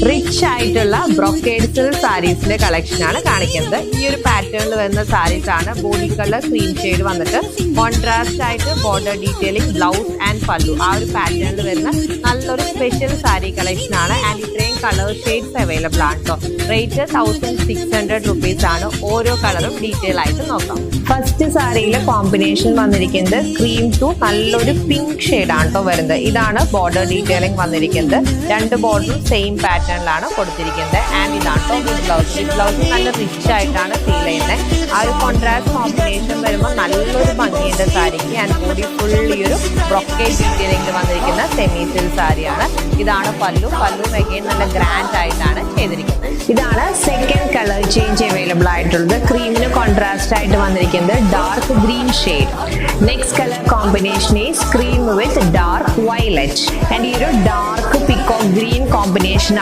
Rich ആയിട്ടുള്ള brocade silk സാരീസിന്റെ collection ആണ് കാണിക്കുന്നത്. ഈ ഒരു പാറ്റേണിൽ വരുന്ന സാരീസ് ആണ്. ബോഡി കളർ ക്രീം ഷെയ്ഡ് വന്നിട്ട് കോൺട്രാസ്റ്റ് ആയിട്ട് ബോർഡർ ഡീറ്റെയിലിംഗ്, ബ്ലൗസ് ആൻഡ് പല്ലു ആ ഒരു പാറ്റേണിൽ വരുന്ന നല്ലൊരു സ്പെഷ്യൽ സാരി കളക്ഷൻ ആണ്. ആൻഡ് ഇത്രയും കളർ ഷെയ്ഡ്സ് അവൈലബിൾ ആണ് കേട്ടോ. റേറ്റ് 1600 rupees ആണ്. ഓരോ കളറും ഡീറ്റെയിൽ ആയിട്ട് നോക്കാം. ഫസ്റ്റ് സാരിയിലെ കോമ്പിനേഷൻ വന്നിരിക്കുന്നത് ക്രീം ടു നല്ലൊരു പിങ്ക് ഷെയ്ഡ് ആണ് കേട്ടോ വരുന്നത്. ഇതാണ് ബോർഡർ ഡീറ്റെയിലിംഗ് വന്നിരിക്കുന്നത്. രണ്ട് ബോർഡറും സെയിം പാറ്റേണിലാണ് കൊടുത്തിരിക്കുന്നത്. ആൻഡ് ഇതാണ് കേട്ടോ ബ്ലൗസ്. ബ്ലൗസ് നല്ല റിച്ച് ആയിട്ടാണ് ഫീൽ ചെയ്യുന്നത്. ആ ഒരു കോൺട്രാസ്റ്റ് കോമ്പിനേഷൻ വരുമ്പോൾ നല്ലൊരു ഭംഗിയുടെ സാരിക്ക്. ആൻഡ് ബോഡി ഫുൾ ഈ ഒരു ബ്രൊക്കേഡ് ഡീറ്റെയിലിംഗ് വന്നിരിക്കുന്ന സെമി സിൽക്ക് സാരിയാണ്. ഇതാണ് പല്ലു. പല്ലു അഗൈൻ നല്ല ഗ്രാൻഡ് ആയിട്ടാണ് ചെയ്തിരിക്കുന്നത്. ഇതാണ് സെക്കൻഡ് കളർ ചേഞ്ച് അവൈലബിൾ ആയിട്ടുള്ളത്. ക്രീമിന് കോൺട്രാസ്റ്റ് ആയിട്ട് വന്നിരിക്കുന്നത് dark green shade. Next colour combination is cream with dark violet. And ഈ ഒരു ഡാർക്ക് പിക്കോക്ക് ഗ്രീൻ കോമ്പിനേഷൻ